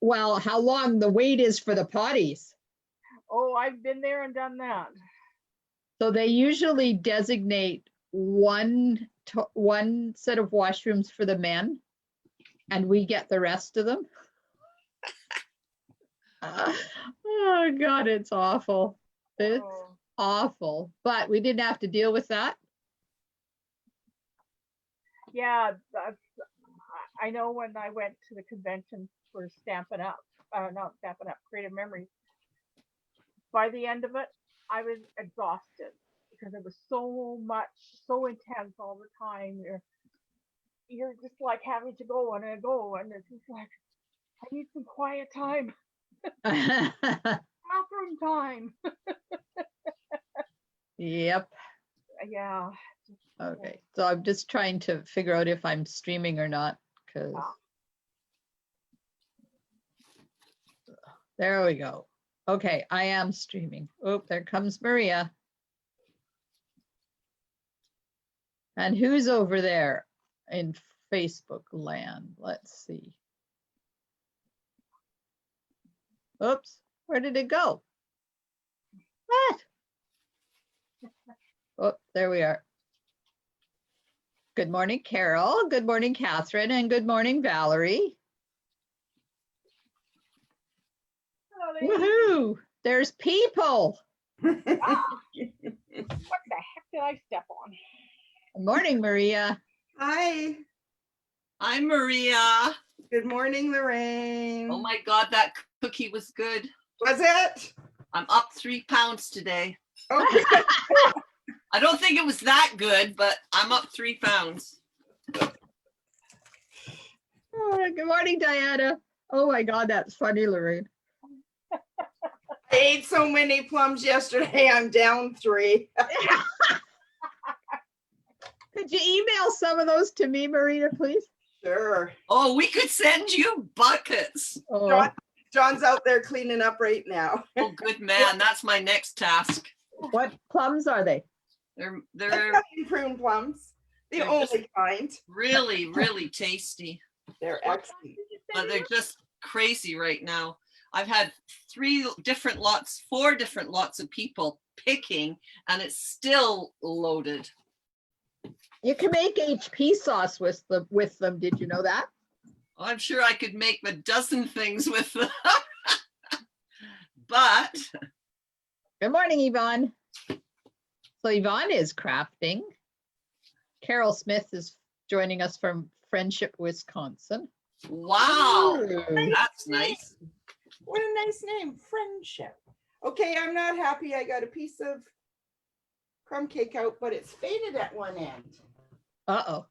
well, how long the wait is for the potties. Oh, I've been there and done that. So they usually designate one set of washrooms for the men, and we get the rest of them. Oh God, it's awful. It's awful. But we didn't have to deal with that. Yeah, I know when I went to the convention for Stampin' Up, not Stampin' Up, Creative Memories, by the end of it, I was exhausted because it was so much, so intense all the time. You're just like having to go and go, and it's just like, I need some quiet time, bathroom time. Yep. Yeah. Okay. So I'm just trying to figure out if I'm streaming or not, because there we go. Okay, I am streaming. Oh, there comes Maria. And who's over there in Facebook land? Let's see. Oops, where did it go? What? Oh, there we are. Good morning, Carol. Good morning, Catherine. And good morning, Valerie. Woohoo! There's people. What the heck did I step on? Good morning, Maria. Hi. Hi, Maria. Good morning, Lorraine. Oh my God, that cookie was good. Was it? I'm up 3 pounds today. Okay. I don't think it was that good, but I'm up 3 pounds. Oh, good morning, Diana. Oh my God, that's funny, Lorraine. I ate so many plums yesterday. I'm down 3. Could you email some of those to me, Maria, please? Sure. Oh, we could send you buckets. Oh, John's out there cleaning up right now. Oh, good man. That's my next task. what plums are they? They're Italian prune plums. The They're only just- kind. really, really tasty, They're excellent. but they're just crazy right now. I've had 4 different lots of people picking, and it's still loaded. You can make HP sauce with them. Did you know that? I'm sure I could make a dozen things with them. But Good morning, Yvonne. So Yvonne is crafting. Carol Smith is joining us from Friendship, Wisconsin. wow, Ooh. that's nice. What a nice name. Friendship. Okay, I'm not happy. I got a piece of crumb cake out, but it's faded at one end. Uh-oh.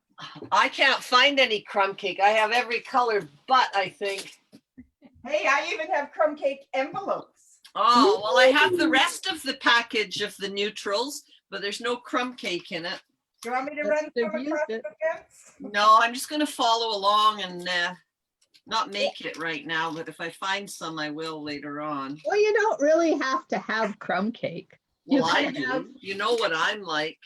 I can't find any crumb cake. I have every color but I think. Hey, I even have crumb cake envelopes. Oh, well, I have the rest of the package of the neutrals, but there's no crumb cake in it. Do you want me to Must run have some used across it. the fence? No, I'm just going to follow along and not make it right now, but if I find some, I will later on. Well, you don't really have to have crumb cake. You Well, I can do. have- You know what I'm like.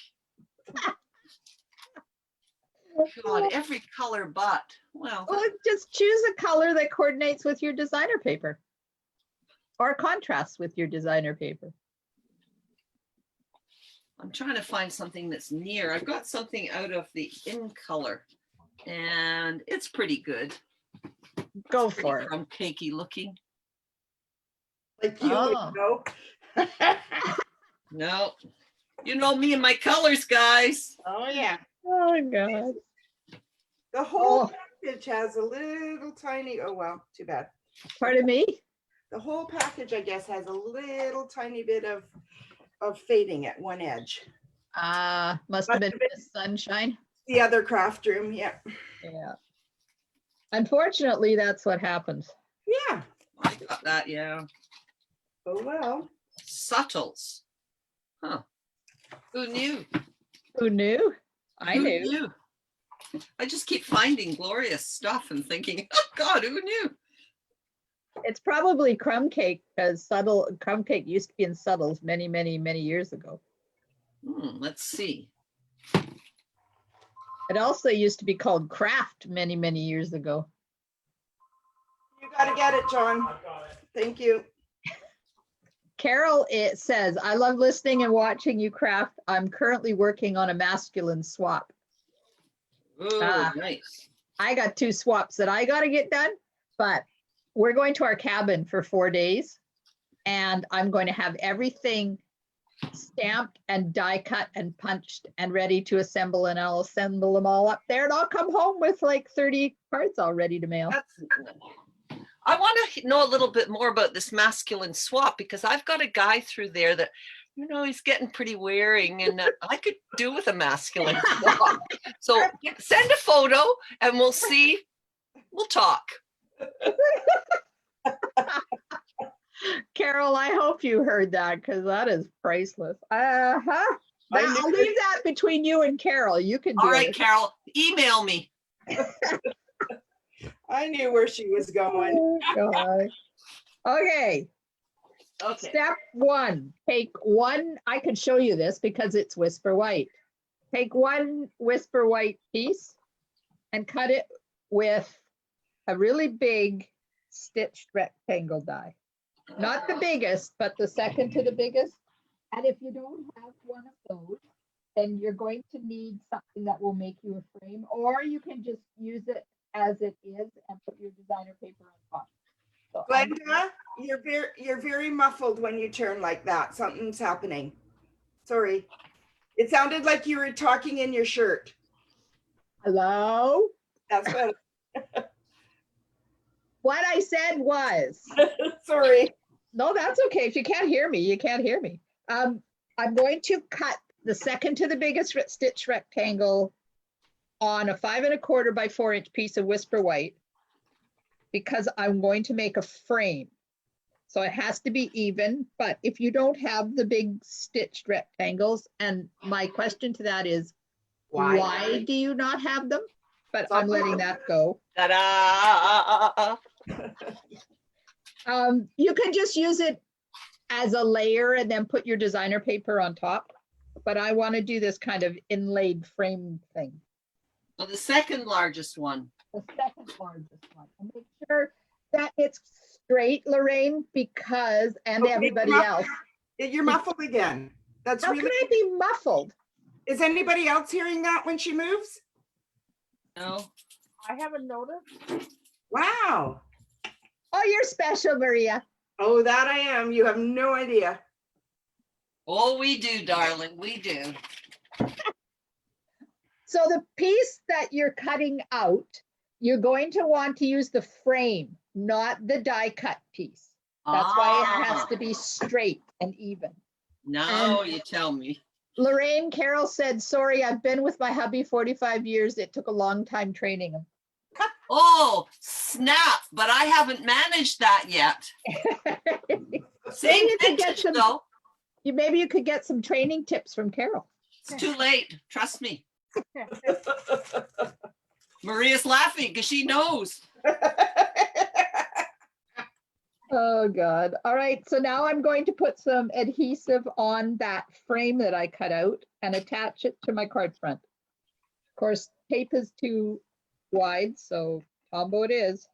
God, every color but. Well, Well, just choose a color that coordinates with your designer paper or contrasts with your designer paper. I'm trying to find something that's near. I've got something out of the in color, and it's pretty good. Go Pretty for it. crumb cakey looking. Like you Oh. would know. No, you know me and my colors, guys. Oh yeah. Oh, God. The whole Oh. package has a little tiny, oh well, too bad. Pardon me? The whole package, I guess, has a little tiny bit of fading at one edge. Must have been the sunshine. The other craft room, yeah. Yeah. Unfortunately, that's what happens. Yeah. I got that, yeah. Oh well. Subtles. Huh. Who knew? Who knew? I Who knew. knew? I just keep finding glorious stuff and thinking, oh God, who knew? It's probably crumb cake because crumb cake used to be in Subtles many, many, many years ago. Let's see. It also used to be called Kraft many, many years ago. You gotta get it, John. Thank you. Carol, it says, I love listening and watching you craft. I'm currently working on a masculine swap. Ooh, Ah. nice. I got 2 swaps that I got to get done, but we're going to our cabin for 4 days and I'm going to have everything stamped and die cut and punched and ready to assemble, and I'll assemble them all up there and I'll come home with like 30 parts all ready to mail. I want to know a little bit more about this masculine swap, because I've got a guy through there that, you know, he's getting pretty wearing, and I could do with a masculine swap. So send a photo and we'll see. We'll talk. Carol, I hope you heard that because that is priceless. Uh-huh. I'll leave that between you and Carol. You can do All right, it. Carol, email me. I knew where she was going. Oh, God. Okay. Okay. Step 1, take 1, I can show you this because it's Whisper White. Take 1 Whisper White piece and cut it with a really big stitched rectangle die. Not the biggest, but the second to the biggest. And if you don't have one of those, then you're going to need something that will make you a frame, or you can just use it as it is and put your designer paper on top. So Glenda, you're very muffled when you turn like that. Something's happening. Sorry. It sounded like you were talking in your shirt. hello? That's what. What I said was, Sorry. no, that's okay. If you can't hear me, you can't hear me. I'm going to cut the second to the biggest stitch rectangle on a 5 1/4 by 4 inch piece of Whisper White because I'm going to make a frame. So it has to be even, but if you don't have the big stitched rectangles, and my question to that is, why do you not have them? But I'm letting that go. Ta-da! You can just use it as a layer and then put your designer paper on top. But I want to do this kind of inlaid frame thing. Well, the second largest one. The second largest one. And make sure that it's straight, Lorraine, because, and Okay, everybody else. You're muffled again. That's How really. can I be muffled? Is anybody else hearing that when she moves? No. I haven't noticed. Wow. Oh, you're special, Maria. Oh, that I am. You have no idea. Oh, we do, darling. We do. So the piece that you're cutting out, you're going to want to use the frame, not the die cut piece. That's why it has to be straight and even. Now you tell me. Lorraine Carroll said, sorry, I've been with my hubby 45 years. It took a long time training him. Oh, snap. But I haven't managed that yet. Same you could get vintage, some- though. Maybe you could get some training tips from Carol. It's too late. Trust me. Maria's laughing because she knows. Oh God. All right. So now I'm going to put some adhesive on that frame that I cut out and attach it to my card front. Of course, tape is too wide, so Tombow it is.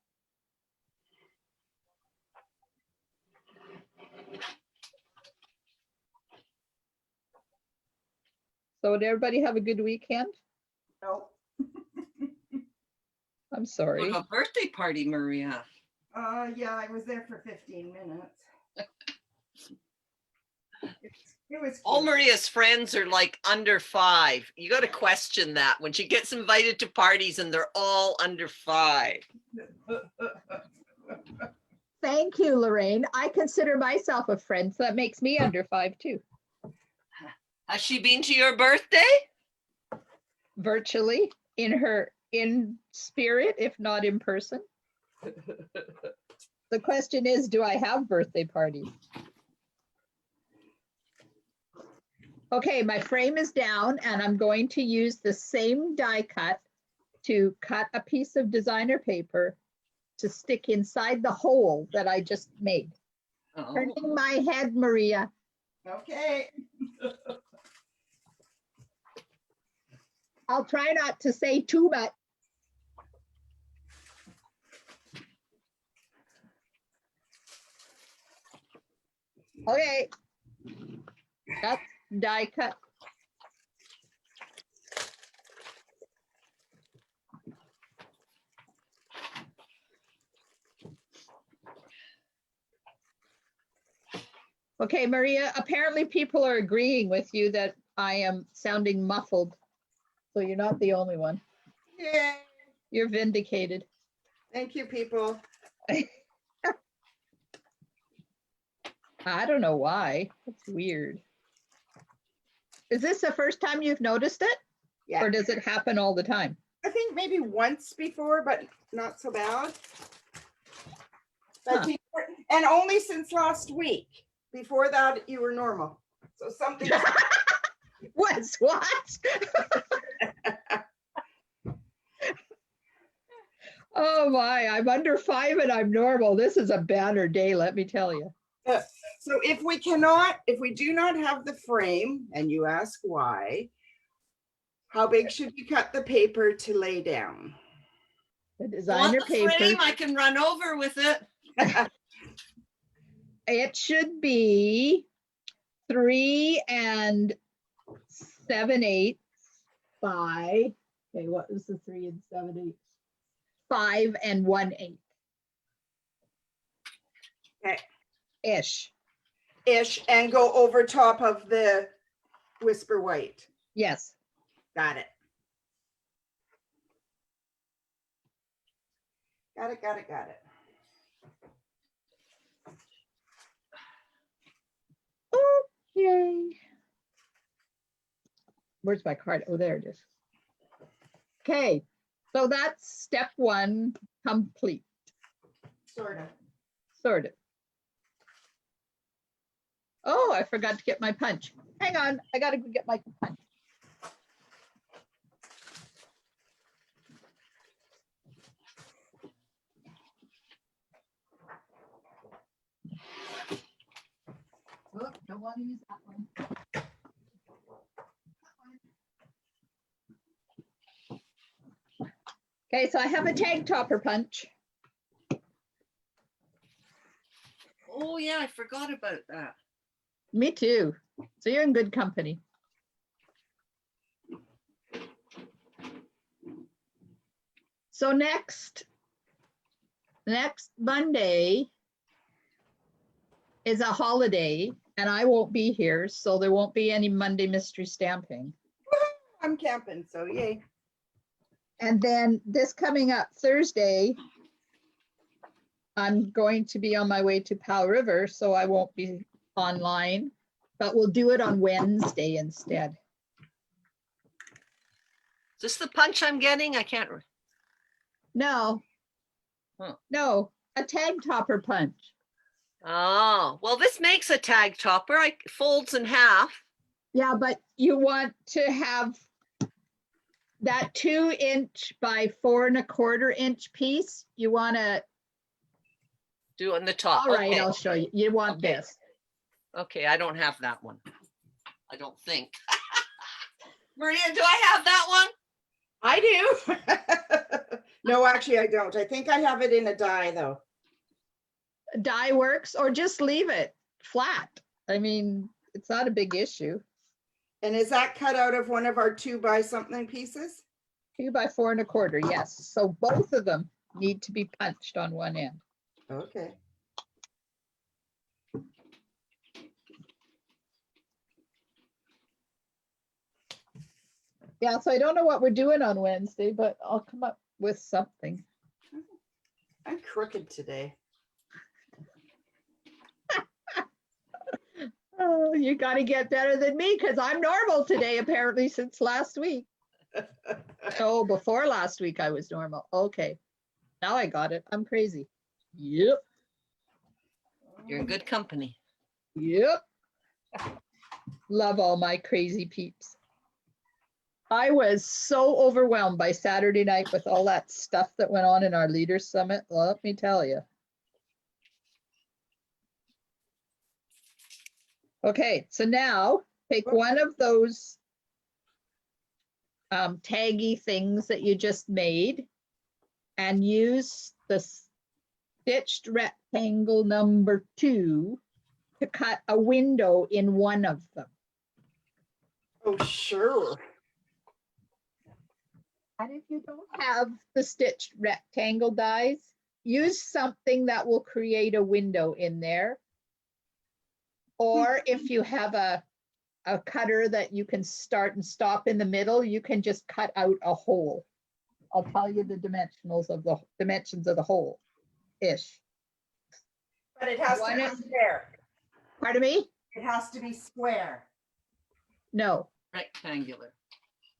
So did everybody have a good weekend? No. I'm Go sorry. to a birthday party, Maria. Yeah, I was there for 15 minutes. It was All cute. Maria's friends are like under 5. You got to question that when she gets invited to parties and they're all under 5. Thank you, Lorraine. I consider myself a friend, so that makes me under 5 too. Has she been to your birthday? Virtually in spirit, if not in person. The question is, do I have birthday parties? Okay, my frame is down and I'm going to use the same die cut to cut a piece of designer paper to stick inside the hole that I just made. Oh. Turning my head, Maria. Okay. I'll try not to say too much. Okay. That's die cut. Okay, Maria, apparently people are agreeing with you that I am sounding muffled. So you're not the only one. Yay. You're vindicated. Thank you, people. I don't know why. That's weird. Is this the first time you've noticed it? Yeah. Or does it happen all the time? I think maybe once before, but not so bad. But Huh. and only since last week. Before that, you were normal. So something. What's what? Oh my, I'm under 5 and I'm normal. This is a banner day, let me tell you. So if we do not have the frame, and you ask why, how big should you cut the paper to lay down? The Want designer the paper, frame? I can run over with it. it should be 3 7/8 by, okay, what was the 3 7/8? 5 1/8. Okay. Ish. Ish, and go over top of the Whisper White. Yes. Got it. Got it, got it, got it. Yay. Where's my card? Oh, there it is. Okay, so that's step 1 complete. Sort of. Sort of. Oh, I forgot to get my punch. Hang on, I gotta go get my punch. Oh, don't want to use that one. Okay, so I have a tag topper punch. Oh yeah, I forgot about that. Me too. So you're in good company. So next Monday is a holiday and I won't be here, so there won't be any Monday mystery stamping. I'm camping, so yay. And then this coming up Thursday, I'm going to be on my way to Powell River, so I won't be online, but we'll do it on Wednesday instead. Is this the punch I'm getting? I can't. No, Huh. no, a tag topper punch. Oh, well, this makes a tag topper. I folds in half. Yeah, but you want to have that 2" by 4 1/4" inch piece. You want to, Do on the top. all right, Okay. I'll show you. You want Okay. this. Okay, I don't have that one. I don't think. Maria, do I have that one? I do. No, actually, I don't. I think I have it in a die, though. Die works, or just leave it flat. I mean, it's not a big issue. And is that cut out of one of our 2 by something pieces? 2 by 4 1/4, yes. So both of them need to be punched on one end. Okay. Yeah, so I don't know what we're doing on Wednesday, but I'll come up with something. I'm crooked today. Oh, you got to get better than me because I'm normal today, apparently, since last week. Oh, before last week, I was normal. Okay. Now I got it. I'm crazy. Yep. You're in good company. Yep. Love all my crazy peeps. I was so overwhelmed by Saturday night with all that stuff that went on in our Leaders Summit. Let me tell you. Okay, so now take one of those taggy things that you just made and use the stitched rectangle number 2 to cut a window in one of them. Oh, sure. And if you don't have the stitched rectangle dies, use something that will create a window in there. Or if you have a cutter that you can start and stop in the middle, you can just cut out a hole. I'll tell you the dimensions of the hole ish. But it has to be square. Pardon me? It has to be square. No, Rectangular.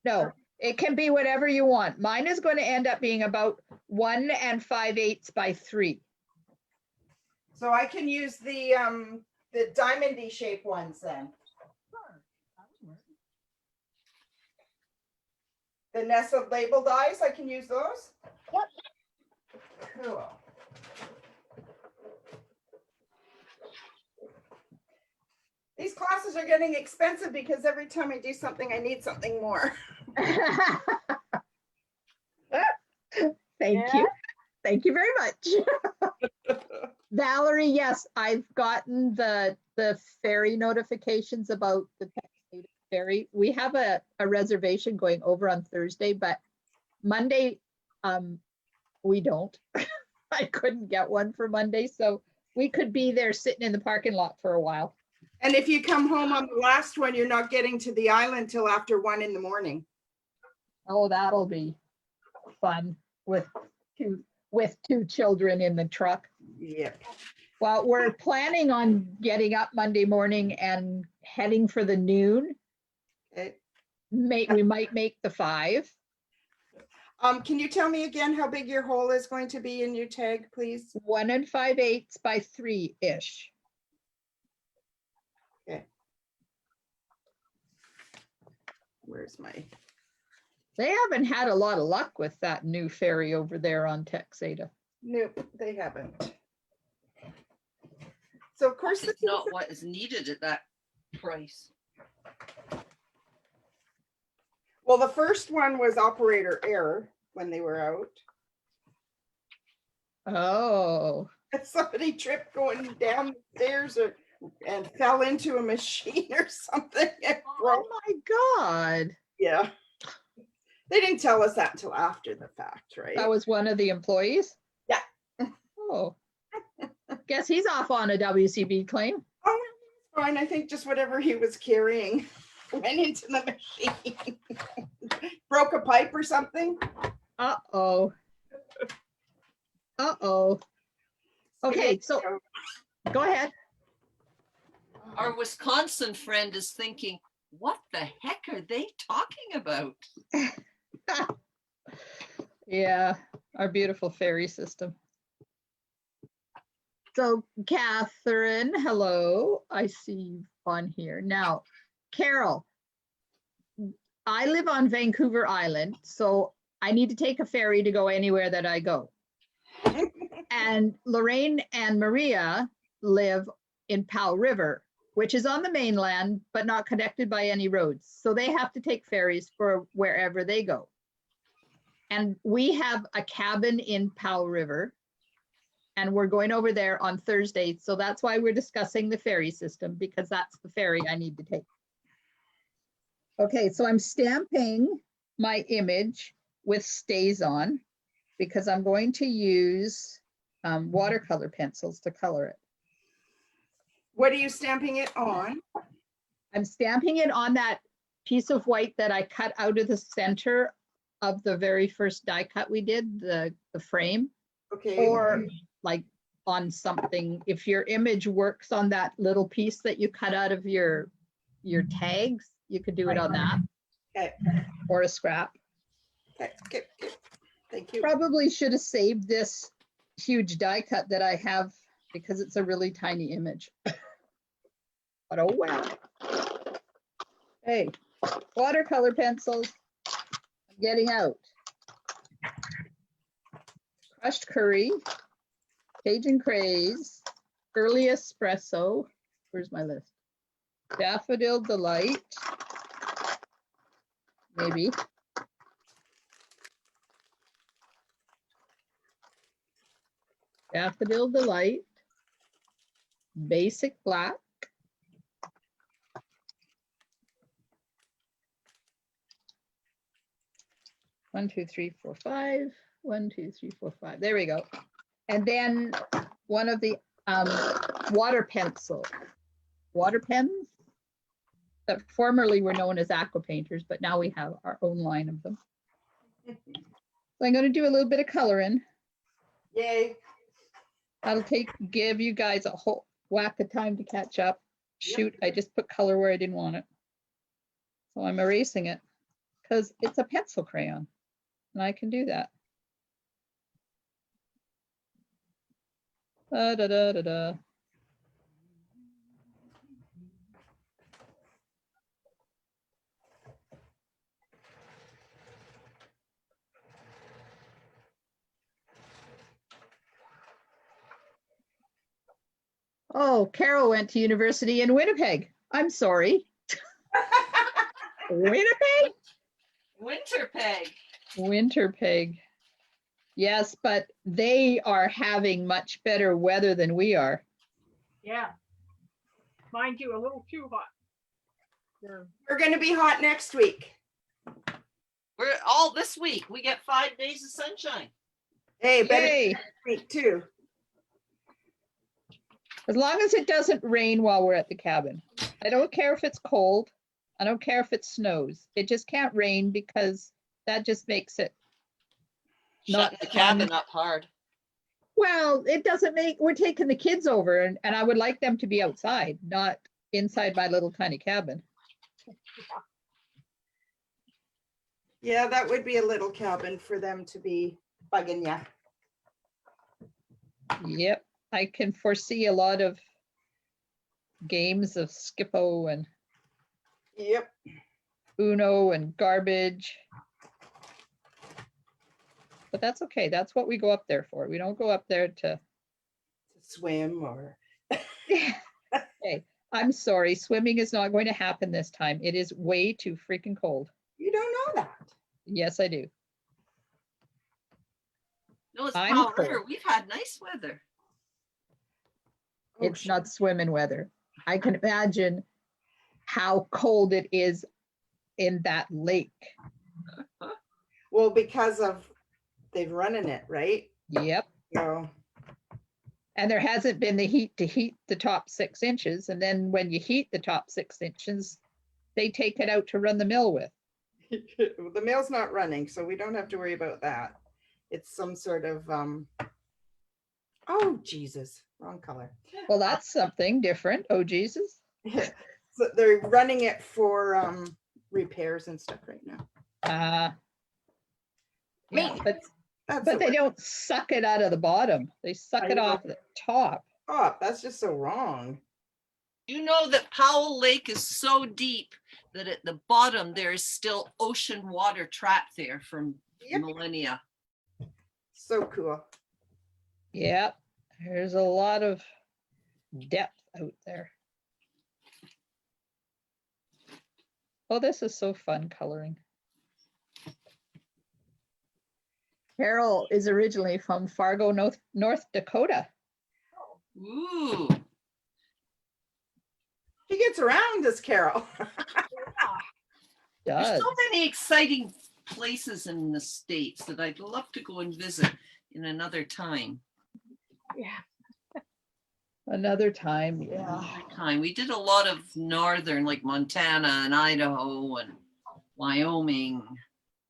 no, it can be whatever you want. Mine is going to end up being about 1 5/8 by 3. So I can use the diamondy shape ones then. The nestled label dies, I can use those? Yep. Cool. These classes are getting expensive because every time I do something, I need something more. Thank you. Thank you very much. Valerie, yes, I've gotten the ferry notifications about the Texas ferry. We have a reservation going over on Thursday, but Monday, we don't. I couldn't get one for Monday, so we could be there sitting in the parking lot for a while. And if you come home on the last one, you're not getting to the island till after 1 in the morning. Oh, that'll be fun with two children in the truck. Yep. Well, we're planning on getting up Monday morning and heading for the noon. Okay. We might make the 5. Can you tell me again how big your hole is going to be in your tag, please? 1 5/8 by 3-ish. Okay. Where's my? They haven't had a lot of luck with that new ferry over there on Texada. Nope, they haven't. So of course, It's not what is needed at that price. Well, the first one was operator error when they were out. Oh, Somebody tripped going down the stairs and fell into a machine or something. oh my God. Yeah. They didn't tell us that until after the fact, right? That was one of the employees? Yeah. Oh, guess he's off on a WCB claim. Oh, fine. I think just whatever he was carrying went into the machine. Broke a pipe or something. Uh-oh. Uh-oh. Okay, so go ahead. Our Wisconsin friend is thinking, what the heck are they talking about? Yeah, our beautiful ferry system. So Catherine, hello. I see you on here. Now, Carol, I live on Vancouver Island, so I need to take a ferry to go anywhere that I go. And Lorraine and Maria live in Powell River, which is on the mainland, but not connected by any roads. So they have to take ferries for wherever they go. And we have a cabin in Powell River, and we're going over there on Thursday. So that's why we're discussing the ferry system, because that's the ferry I need to take. Okay, so I'm stamping my image with Stays On because I'm going to use watercolor pencils to color it. What are you stamping it on? I'm stamping it on that piece of white that I cut out of the center of the very first die cut we did, the frame. Okay. Or like on something, if your image works on that little piece that you cut out of your tags, you could do it on that. Okay. Or a scrap. Okay. Okay. Thank you. Probably should have saved this huge die cut that I have because it's a really tiny image. But oh well. Hey, watercolor pencils. I'm getting out. Crushed curry, Cajun craze, early espresso. Where's my list? Daffodil delight. Maybe. Daffodil delight. Basic black. 1, 2, 3, 4, 5. 1, 2, 3, 4, 5. There we go. And then one of the water pens that formerly were known as aqua painters, but now we have our own line of them. So I'm going to do a little bit of coloring. Yay. That'll give you guys a whole whack of time to catch up. Shoot, I just put color where I didn't want it. So I'm erasing it because it's a pencil crayon and I can do that. Da, da, da, da, da. Oh, Carol went to university in Winnipeg. I'm sorry. Winnipeg? Winterpeg. Winterpeg. Yes, but they are having much better weather than we are. Yeah. Mind you, a little too hot. We're going to be hot next week. We're all this week. We get 5 days of sunshine. Hey, better Yay. next week too. As long as it doesn't rain while we're at the cabin. I don't care if it's cold. I don't care if it snows. It just can't rain because that just makes it Shutting the cabin up hard. well, it doesn't make, we're taking the kids over and I would like them to be outside, not inside my little tiny cabin. Yeah, that would be a little cabin for them to be bugging ya. Yep, I can foresee a lot of games of Skippo and Yep. Uno and garbage. But that's okay. That's what we go up there for. We don't go up there to Swim or Hey, I'm sorry. Swimming is not going to happen this time. It is way too freaking cold. you don't know that. Yes, I do. No, it's I'm Powell cold. River. We've had nice weather. Oh, It's not swimming weather. I can imagine how cold it is in that lake. well, because of they've running it, right? Yep. So And there hasn't been the heat to heat the top 6 inches. And then when you heat the top 6 inches, they take it out to run the mill with. the mill's not running, so we don't have to worry about that. It's some sort of oh Jesus, wrong color. Well, that's something different. Oh, Jesus. So they're running it for repairs and stuff right now. Yeah, Man, but That's but the they word. don't suck it out of the bottom. They suck I it know. off the top. Oh, that's just so wrong. You know that Powell Lake is so deep that at the bottom there is still ocean water trapped there from Yep. millennia. So cool. Yep. There's a lot of depth out there. Oh, this is so fun coloring. Carol is originally from Fargo, North Dakota. Ooh, She gets around, this Carol. there's Does. so many exciting places in the States that I'd love to go and visit in another time. Yeah. Another time, yeah. We did a lot of northern, like Montana and Idaho and Wyoming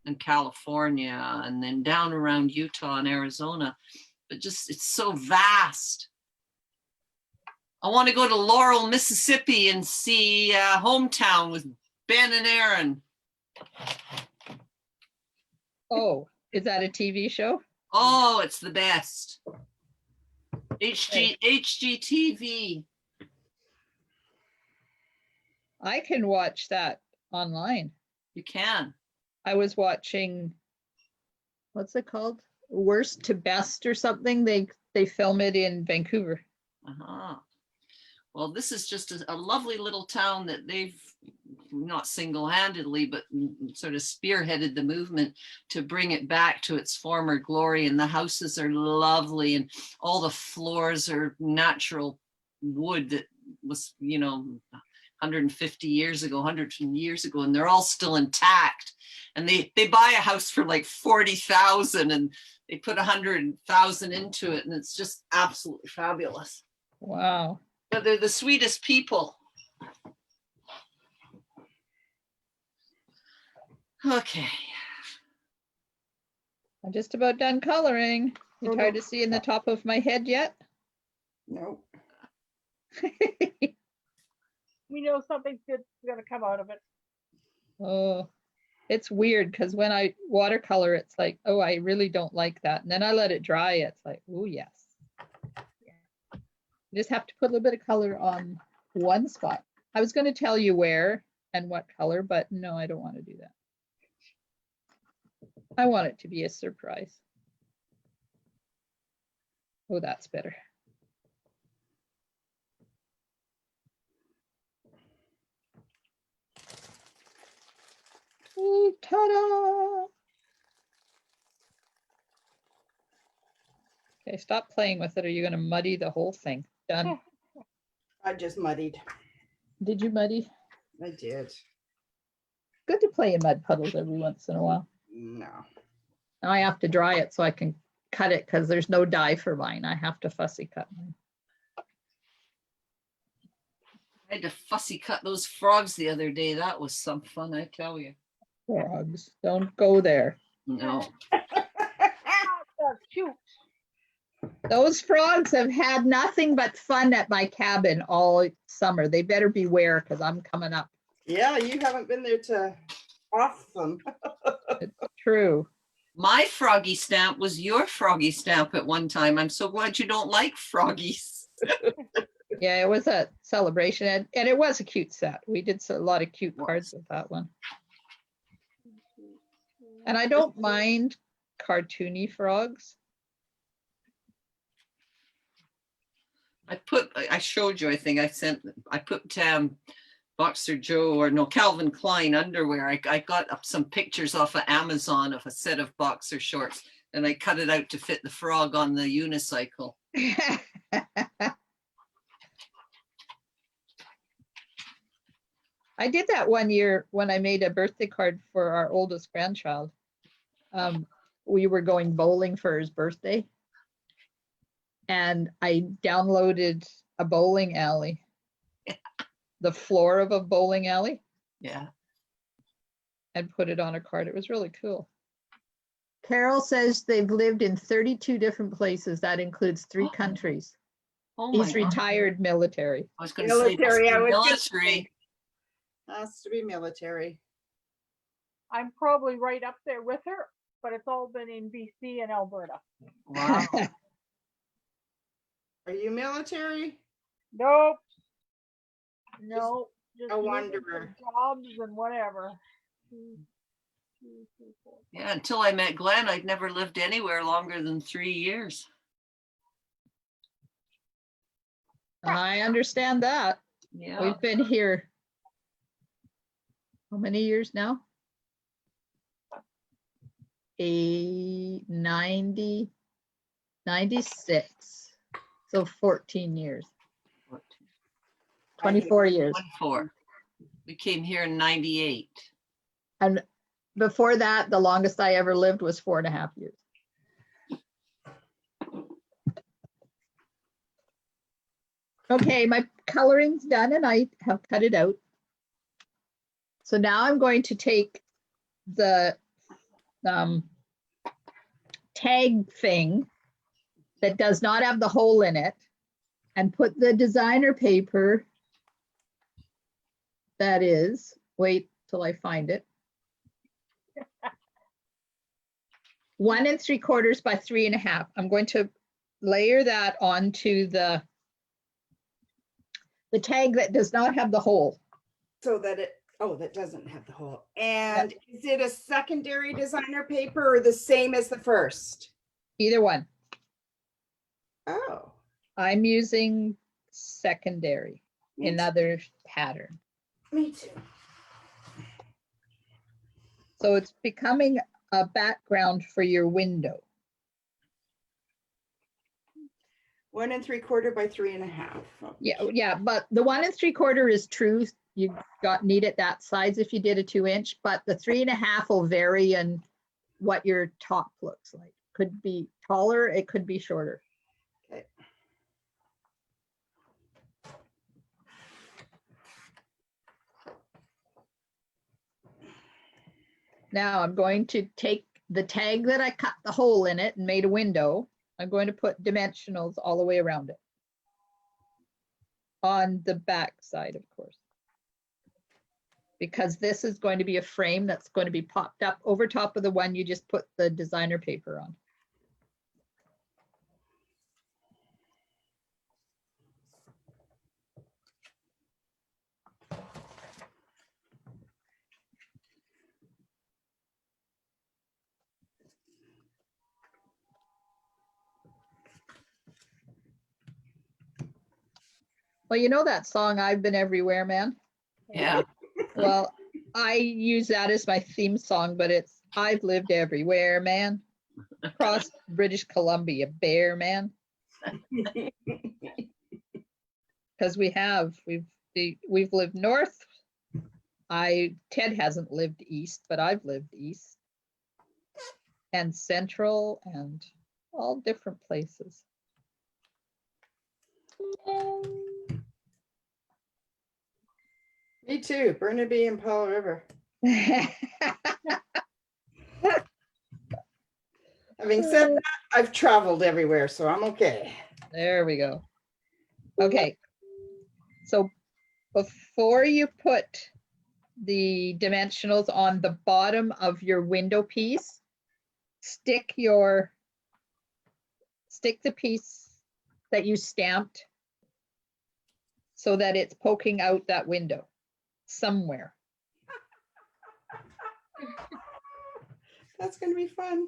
and California, and then down around Utah and Arizona. But just, it's so vast. I want to go to Laurel, Mississippi and see Hometown with Ben and Aaron. Oh, is that a TV show? Oh, it's the best. HGTV. I can watch that online. You can. I was watching, what's it called? Worst to Best or something. They film it in Vancouver. Uh-huh. Well, this is just a lovely little town that they've not single-handedly, but sort of spearheaded the movement to bring it back to its former glory. And the houses are lovely, and all the floors are natural wood that was, 150 years ago, 100 years ago, and they're all still intact. And they buy a house for like 40,000 and they put 100,000 into it, and it's just absolutely fabulous. Wow. But they're the sweetest people. Okay. I'm just about done coloring. You Oh, tired no. of seeing the top of my head yet? Nope. We know something's good's gonna come out of it. Oh, it's weird because when I watercolor, it's like, oh, I really don't like that. And then I let it dry. It's like, oh, yes. You just have to put a little bit of color on one spot. I was going to tell you where and what color, but no, I don't want to do that. I want it to be a surprise. Oh, that's better. Ooh, ta-da! Okay, stop playing with it or you're going to muddy the whole thing. Done. I just muddied. Did you muddy? I did. Good to play in mud puddles every once in a while. No. Now I have to dry it so I can cut it because there's no dye for mine. I have to fussy cut mine. I had to fussy cut those frogs the other day. That was some fun, I tell you. Frogs, don't go there. No. That's cute. Those frogs have had nothing but fun at my cabin all summer. They better beware because I'm coming up. Yeah, you haven't been there to off them. It's true. My froggy stamp was your froggy stamp at one time. I'm so glad you don't like froggies. Yeah, it was a celebration and it was a cute set. We did a lot of cute cards with that one. And I don't mind cartoony frogs. I showed you, I think I put Boxer Joe or no, Calvin Klein underwear. I got up some pictures off of Amazon of a set of boxer shorts and I cut it out to fit the frog on the unicycle. I did that one year when I made a birthday card for our oldest grandchild. We were going bowling for his birthday. And I downloaded a bowling alley, the floor of a bowling alley. Yeah. And put it on a card. It was really cool. Carol says they've lived in 32 different places. That includes 3 countries. Oh He's my God. retired military. I was going to say Military, I was gonna military. say. Has to be military. I'm probably right up there with her, but it's all been in BC and Alberta. Wow. Are you military? Nope. Nope. Just a looking wanderer. for jobs and whatever. 2, 3, 4. Yeah, until I met Glenn, I'd never lived anywhere longer than 3 years. I understand that. Yeah. We've been here. How many years now? 90, 96. So 14 years, 24 years. 24. We came here in 98. And before that, the longest I ever lived was 4.5 years. Okay, my coloring's done and I have cut it out. So now I'm going to take the tag thing that does not have the hole in it and put the designer paper that is, wait till I find it. 1 3/4 by 3.5. I'm going to layer that onto the tag that does not have the hole. So that that doesn't have the hole. And is it a secondary designer paper or the same as the first? Either one. Oh. I'm using secondary, Me too. another pattern. Me too. So it's becoming a background for your window. 1 3/4 by 3.5. Yeah, but the 1 3/4 is true. You need it that size if you did a 2-inch, but the 3.5 will vary in what your top looks like. Could be taller, it could be shorter. Okay. Now I'm going to take the tag that I cut the hole in it and made a window. I'm going to put dimensionals all the way around it. On the back side, of course. Because this is going to be a frame that's going to be popped up over top of the one you just put the designer paper on. Well, you know that song, I've Been Everywhere, Man? Yeah. Well, I use that as my theme song, but it's I've lived everywhere, man. Across British Columbia, bear, man. Because we've lived north. Ted hasn't lived east, but I've lived east. And central and all different places. Me too, Burnaby and Paul River. Having said that, I've traveled everywhere, so I'm okay. There we go. Okay. So before you put the dimensionals on the bottom of your window piece, stick the piece that you stamped so that it's poking out that window somewhere. That's going to be fun.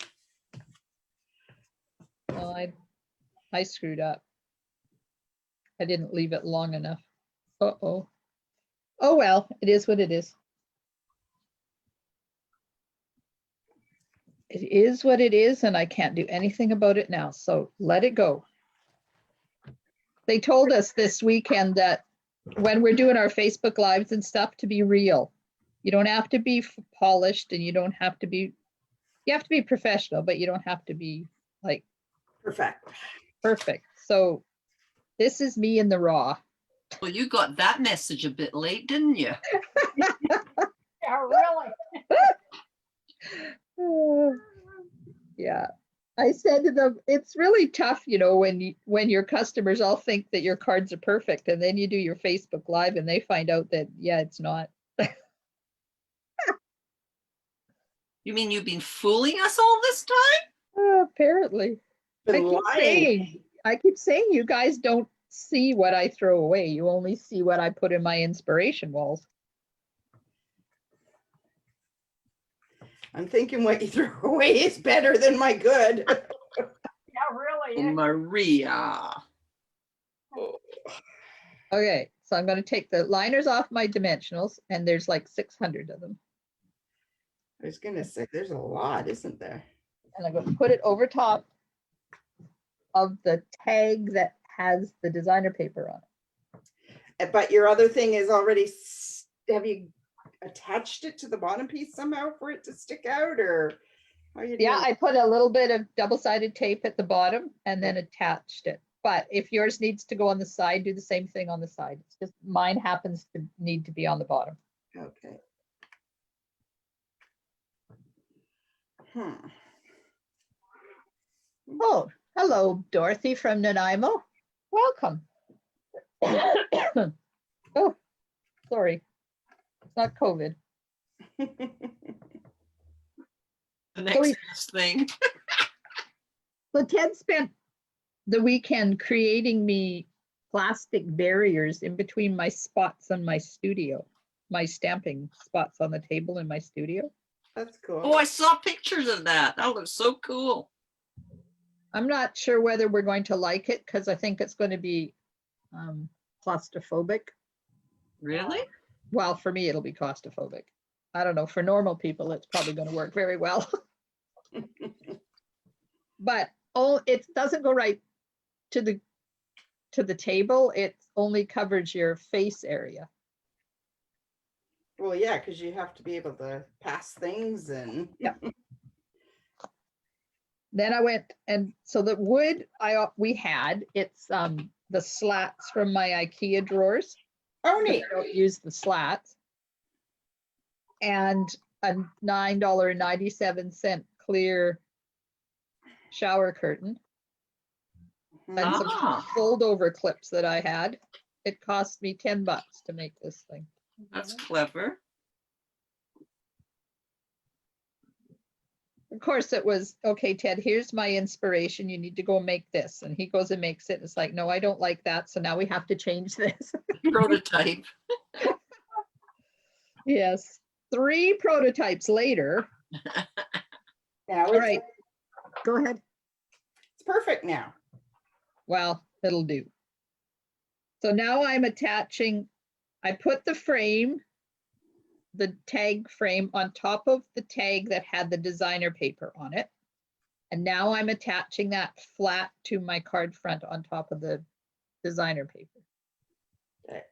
Well, I screwed up. I didn't leave it long enough. Uh-oh. Oh, well, it is what it is. It is what it is, and I can't do anything about it now, so let it go. They told us this weekend that when we're doing our Facebook Lives and stuff, to be real. You don't have to be polished, and you have to be professional, but you don't have to be like perfect. So this is me in the raw. Well, you got that message a bit late, didn't you? Yeah, really. Yeah. I said to them, it's really tough, when your customers all think that your cards are perfect, and then you do your Facebook Live and they find out that, yeah, it's not. You mean you've been fooling us all this time? Apparently. I keep saying you guys don't see what I throw away. You only see what I put in my inspiration walls. I'm thinking what you threw away is better than my good. Yeah, really. Maria. Okay, so I'm going to take the liners off my dimensionals, and there's like 600 of them. I was going to say, there's a lot, isn't there? And I'm going to put it over top of the tag that has the designer paper on it. But your other thing is already, have you attached it to the bottom piece somehow for it to stick out, or how you doing? Yeah, I put a little bit of double-sided tape at the bottom and then attached it. But if yours needs to go on the side, do the same thing on the side. It's just mine happens to need to be on the bottom. Okay. Oh, hello, Dorothy from Nanaimo. Welcome. Oh, sorry. It's not COVID. The next best thing. So Ted spent the weekend creating me plastic barriers in between my spots on my studio, my stamping spots on the table in my studio. That's cool. Oh, I saw pictures of that. That looks so cool. I'm not sure whether we're going to like it because I think it's going to be claustrophobic. Really? Well, for me, it'll be claustrophobic. I don't know. For normal people, it's probably going to work very well. But it doesn't go right to the to the table, it only covers your face area. Well, yeah, because you have to be able to pass things and. Then I went, and so the wood we had, it's the slats from my IKEA drawers. Oh, But I neat. don't use the slats. And a $9.97 clear shower curtain. And some Ah. fold over clips that I had. It cost me $10 to make this thing. That's clever. Of course, it was, okay, Ted, here's my inspiration. You need to go make this. And he goes and makes it. It's like, no, I don't like that. So now we have to change this. Prototype. Yes. 3 prototypes later. Now All right. Go ahead. it's perfect now. Well, it'll do. So now I'm attaching, I put the frame, the tag frame on top of the tag that had the designer paper on it. And now I'm attaching that flat to my card front on top of the designer paper. Okay.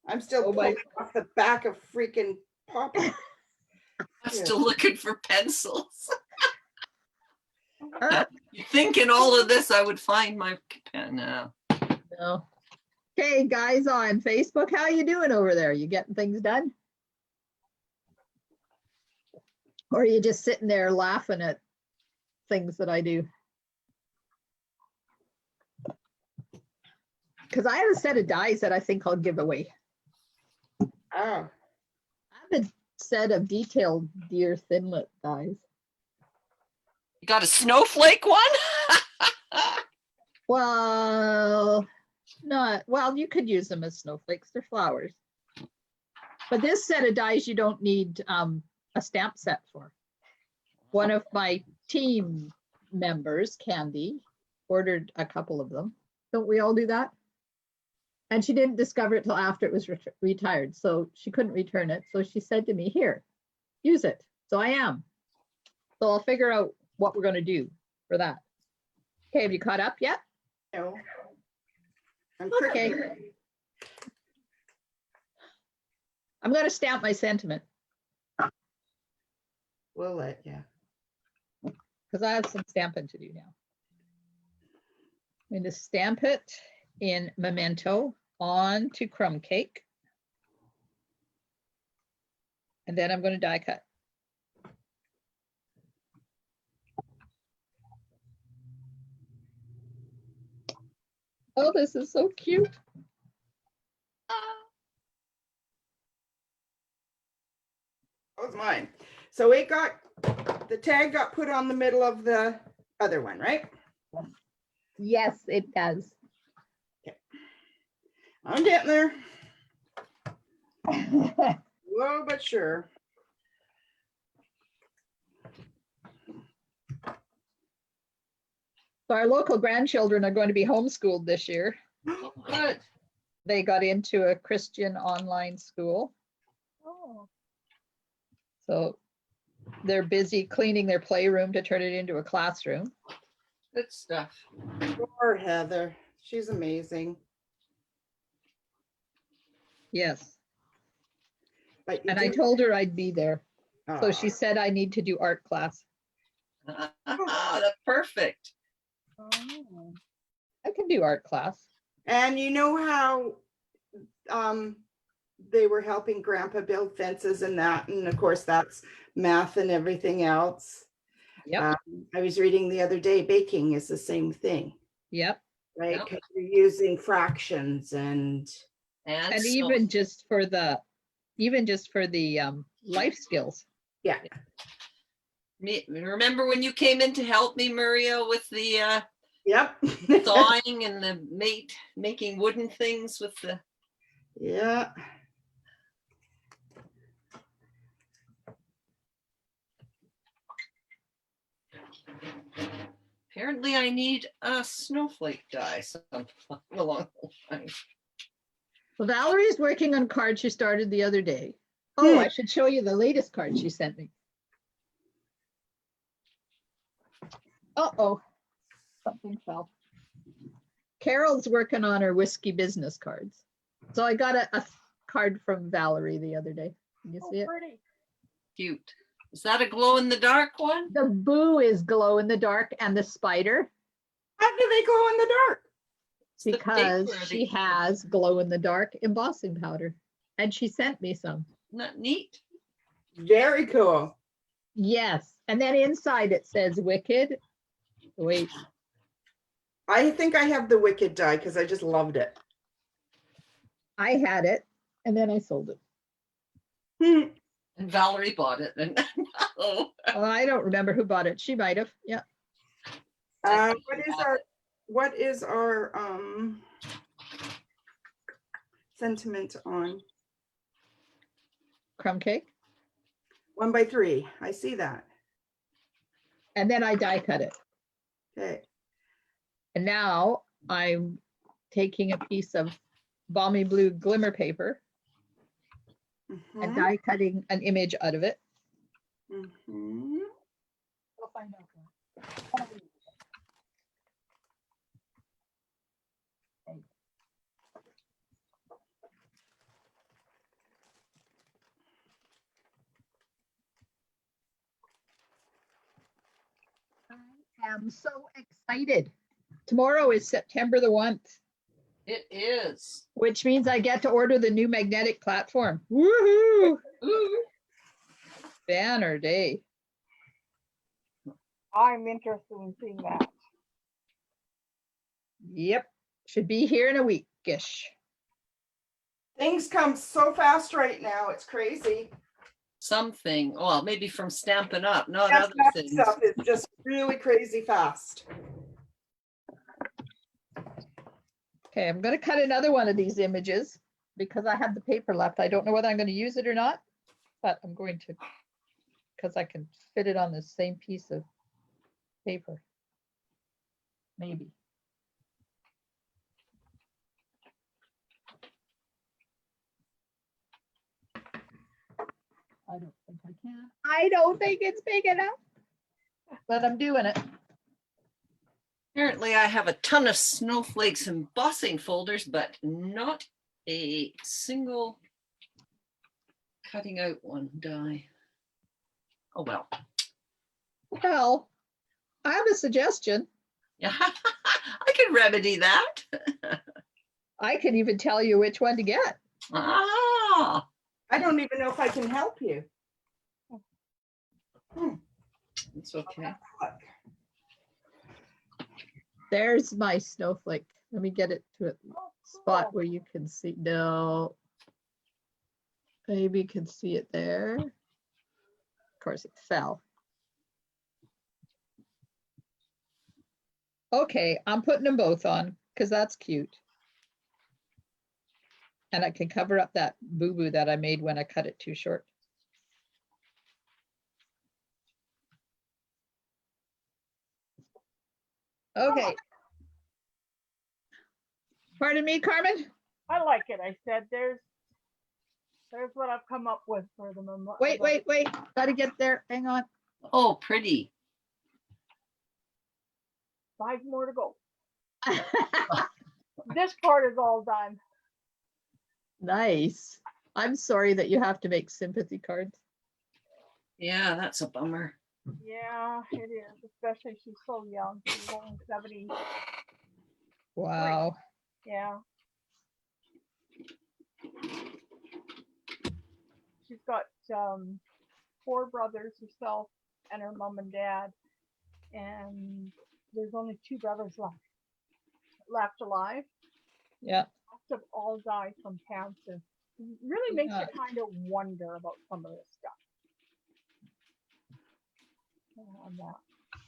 I'm still Oh, my- pulling off the back of freaking Pop. I'm still looking for pencils. You think in all of this I would find my pen now. No. Okay, guys on Facebook, how you doing over there? You getting things done? Or are you just sitting there laughing at things that I do? Because I have a set of dies that I think I'll give away. Oh, I have a set of detailed deer thinlet dies. You got a snowflake one? Well, not, well, you could use them as snowflakes, they're flowers. But this set of dies you don't need a stamp set for. One of my team members, Candy, ordered a couple of them. Don't we all do that? And she didn't discover it till after it was retired, so she couldn't return it. So she said to me, here, use it. So I am. So I'll figure out what we're gonna do for that. Okay, have you caught up yet? no. I'm Okay. pretty. I'm gonna stamp my sentiment We'll let you. because I have some stamping to do now. I'm going to stamp it in Memento onto crumb cake. And then I'm going to die cut. Oh, this is so cute. That was mine. So it got, the tag got put on the middle of the other one, right? Yes, it does. I'm getting there. Slow but sure. So our local grandchildren are going to be homeschooled this year. Oh, good. They got into a Christian online school. Oh, So they're busy cleaning their playroom to turn it into a classroom. Good stuff. Poor Heather. She's amazing. Yes. But you And I do- told her I'd be there. So Aw. she said I need to do art class. That's perfect. oh. I can do art class. And you know how they were helping Grandpa build fences and that, and of course that's math and everything else. Yep, I was reading the other day, baking is the same thing, yep. right? Yep. 'Cause you're using fractions and And so- even just for the life skills. yeah. Remember when you came in to help me, Maria, with the Yep. sawing and the making wooden things with the. Yeah. Apparently, I need a snowflake die sometime along the line. Well, Valerie's working on cards she started the other day. Oh, I should show you the latest card she sent me. Uh-oh, something fell. Carol's working on her whiskey business cards. So I got a card from Valerie the other day. Can you Oh, see it? pretty. Cute. Is that a glow in the dark one? The boo is glow in the dark and the spider How do they glow in the dark? It's the because paper, she has glow in the dark embossing powder and she sent me some. Not neat. Very cool. Yes. And then inside it says wicked. Wait, I think I have the Wicked die because I just loved it. I had it and then I sold it. Hmm. And Valerie bought it. And oh, Oh, I don't remember who bought it. She might have. Yeah. I Uh, think what you is have our it. what is our sentiment on Crumb cake. 1x3? I see that. And then I die cut it. Okay. And now I'm taking a piece of balmy blue glimmer paper and Mhm, die cutting an image out of it. mhm. We'll find out. I am so excited. Tomorrow is September the 1st, It is. which means I get to order the new magnetic platform. Woohoo! Ooh. Banner day. I'm interested in seeing that. Yep. Should be here in a weekish. Things come so fast right now. It's crazy. Something. Well, maybe from Stampin' Up, not That other things. stuff is just really crazy fast. Okay, I'm going to cut another one of these images because I have the paper left. I don't know whether I'm going to use it or not, but I'm going to because I can fit it on the same piece of paper. Maybe. I don't think I can. I don't think it's big enough, but I'm doing it. Apparently, I have a ton of snowflakes embossing folders, but not a single cutting out one die. Oh, well. Well, I have a suggestion. Yeah, I can remedy that. I can even tell you which one to get. Ah, I don't even know if I can help you. it's okay. Look. There's my snowflake. Let me get it to a Oh, spot cool. where you can see. No. Maybe you can see it there. Of course, it fell. Okay, I'm putting them both on because that's cute. And I can cover up that boo-boo that I made when I cut it too short. Okay. Pardon me, Carmen? I like it. I said there's what I've come up with for the moment. Wait. Gotta get there. Hang on. Oh, pretty. 5 more to go. This part is all done. Nice. I'm sorry that you have to make sympathy cards. Yeah, that's a bummer. Yeah, it is. Especially she's so young. She's only 70. Wow. Yeah. She's got 4 brothers herself and her mom and dad, and there's only 2 brothers left alive. Yeah. Most have all died from cancer. It really makes Yeah. you kind of wonder about some of this stuff. On that.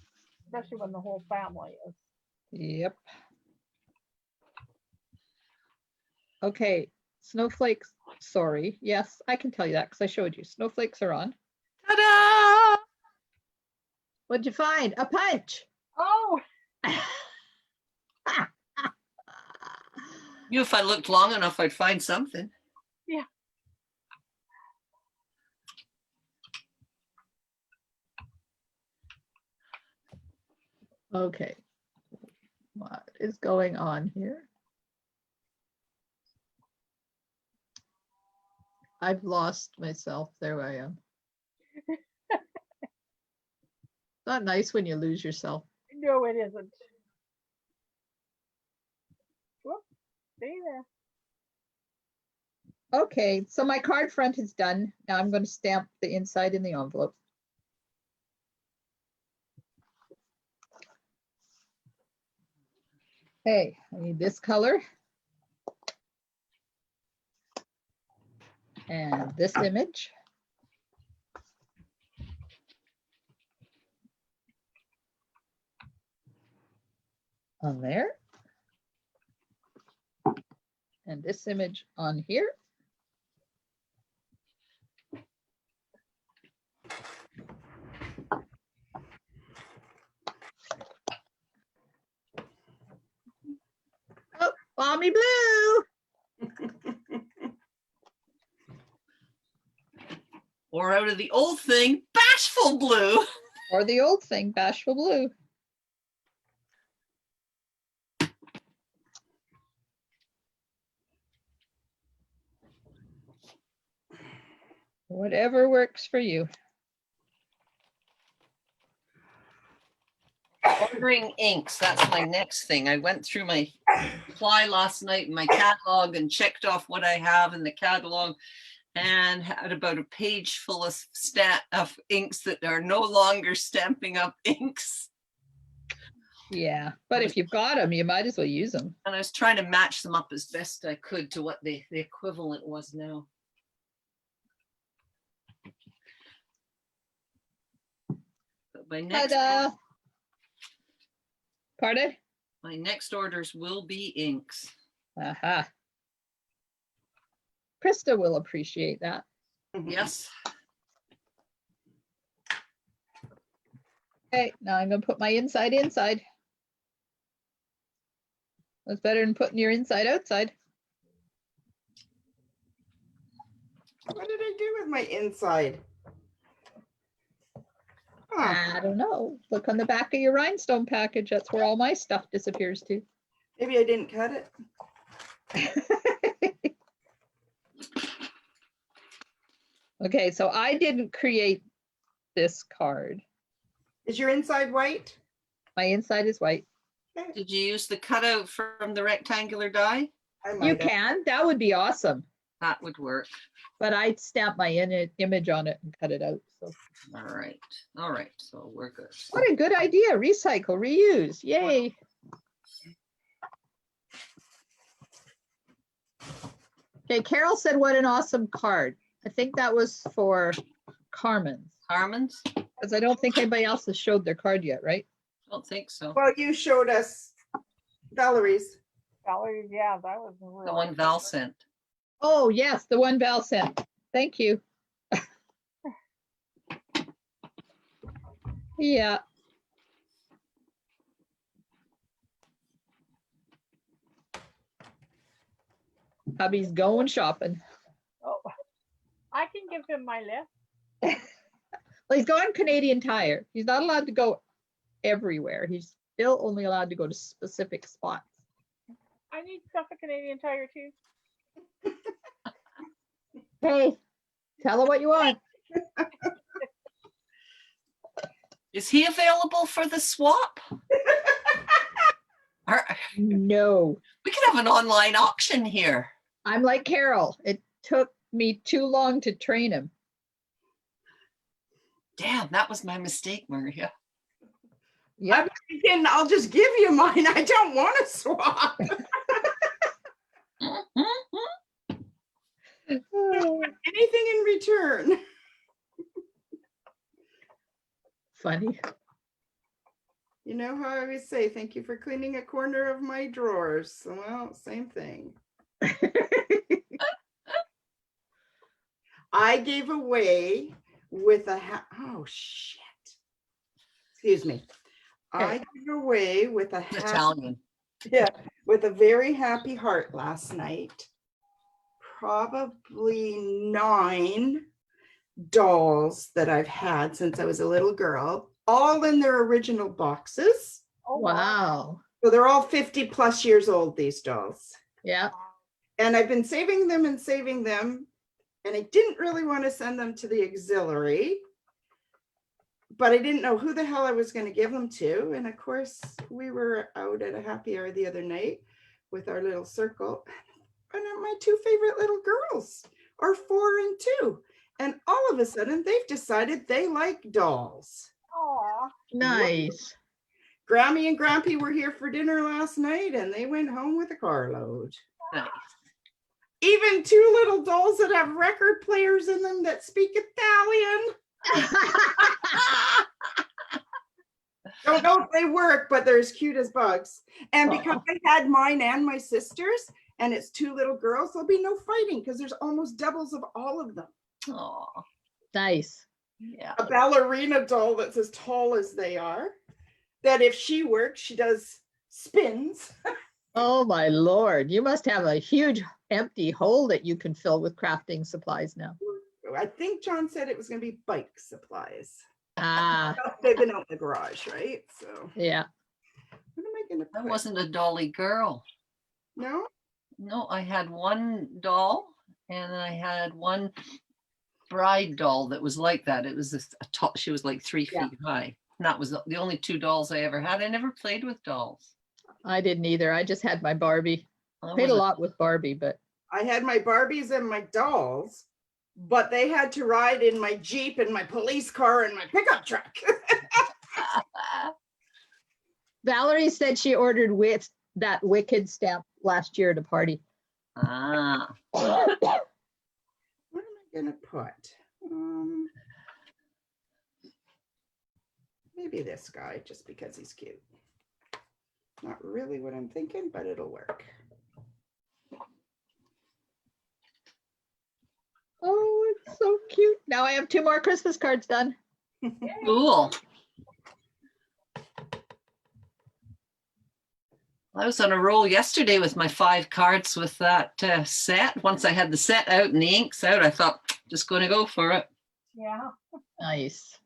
Especially when the whole family is. Yep. Okay. Snowflakes. Sorry. Yes, I can tell you that because I showed you. Snowflakes are on. Ta-da! What'd you find? A punch. Oh, You, if I looked long enough, I'd find something. yeah. Okay. What is going on here? I've lost myself. There I am. Not nice when you lose yourself. No, it isn't. Whoop, stay there. Okay, so my card front is done. Now I'm going to stamp the inside in the envelope. Okay, I need this color. And this image. On there. And this image on here. Oh, balmy blue. Or out of the old thing, bashful blue. Or the old thing, bashful blue. Whatever works for you. Ordering inks, that's my next thing. I went through my supply last night in my catalog and checked off what I have in the catalog and had about a page full of inks that are no longer Stampin' Up inks. Yeah, but if you've got them, you might as well use them. And I was trying to match them up as best I could to what the equivalent was now. But Ta-da! Pardon? my next orders will be inks. Aha. Krista will appreciate that. Yes. Okay, now I'm gonna put my inside inside. That's better than putting your inside outside. What did I do with my inside? Huh, I don't know. Look on the back of your rhinestone package. That's where all my stuff disappears to. maybe I didn't cut it. Okay, so I didn't create this card. Is your inside white? My inside is white. Did you use the cutout from the rectangular die? I You might have. can. That would be awesome. That would work. But I'd stamp my image on it and cut it out. So All right. All right. So we're good. what a good idea. Recycle, reuse. Yay. Okay, Carol said, what an awesome card. I think that was for Carmen's, Carmen's? because I don't think anybody else has showed their card yet, right? Don't think so. Well, you showed us Valerie's. Valerie, yeah, that was a real. The one Val sent. Oh, yes, the one Val sent. Thank you. Yeah. Hubby's going shopping. Oh, I can give him my list. Well, he's going Canadian Tire. He's not allowed to go everywhere. He's still only allowed to go to specific spots. I need stuff at Canadian Tire too. Hey, tell her what you want. Is he available for the swap? No, We could have an online auction here. I'm like Carol. It took me too long to train him. Damn, that was my mistake, Maria. Yep. Again, I'll just give you mine. I don't want to swap. Anything in return. Funny. You know how I always say, thank you for cleaning a corner of my drawers. Well, same thing. I gave away with a oh shit. Excuse me. I gave away with a Italian. yeah, with a very happy heart last night. Probably 9 dolls that I've had since I was a little girl, all in their original boxes. Oh, Wow. So they're all 50 plus years old, these dolls. Yeah. And I've been saving them and saving them. And I didn't really want to send them to the auxiliary, but I didn't know who the hell I was going to give them to. And of course, we were out at a happy hour the other night with our little circle. And my two favorite little girls are 4 and 2. And all of a sudden, they've decided they like dolls. Aw. Nice. Grammy and Grampy were here for dinner last night, and they went home with a carload. Nice. Even 2 little dolls that have record players in them that speak Italian. Don't know if they work, but they're as cute as bugs. And because I had mine and my sister's, and it's 2 little girls, there'll be no fighting because there's almost doubles of all of them. Oh, Nice. yeah. A ballerina doll that's as tall as they are, that if she works, she does spins. Oh my Lord. You must have a huge empty hole that you can fill with crafting supplies now. I think John said it was going to be bike supplies. Ah, They've been out in the garage, right? So yeah. what am I going to I put? wasn't a dolly girl. No? No, I had one doll and I had one bride doll that was like that. It was a tall, she was like 3 Yeah. feet high. And that was the only 2 dolls I ever had. I never played with dolls. I didn't either. I just had my Barbie. I Played a was lot with Barbie, but I had my Barbies and my dolls, but they had to ride in my Jeep and my police car and my pickup truck. Valerie said she ordered with that Wicked stamp last year at a party. Ah, What am I going to put? Maybe this guy, just because he's cute. Not really what I'm thinking, but it'll work. Oh, it's so cute. Now I have 2 more Christmas cards done. cool. I was on a roll yesterday with my 5 cards with that set. Once I had the set out and the inks out, I thought, just going to go for it. Yeah. Nice.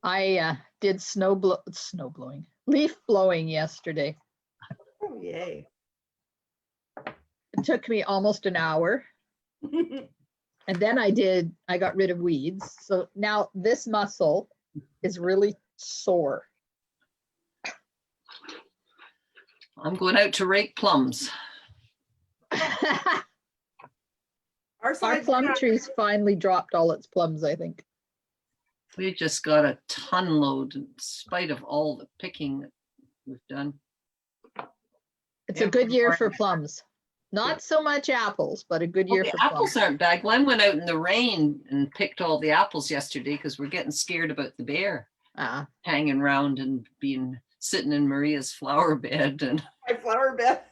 I did snow blowing, leaf blowing yesterday. Oh, yay. It took me almost an hour. And then I got rid of weeds. So now this muscle is really sore. I'm going out to rake plums. Our Our side plum tree's finally dropped all its plums, I think. We just got a ton load in spite of all the picking that we've done. It's Yeah, a good year for important. plums. Not so much apples, but a good Well, year the for apples plums. aren't bad. Glenn went out in the rain and picked all the apples yesterday because we're getting scared about the bear Ah, hanging around and sitting in Maria's flower bed. And my flower bed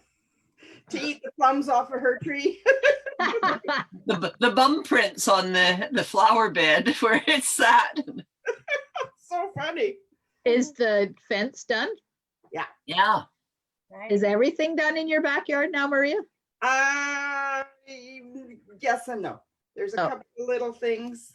to eat the plums off of her tree. the bum prints on the flower bed where it's sat. So funny. is the fence done? Yeah. Nice. Is everything done in your backyard now, Maria? Yes and no. There's a Oh. couple of little things.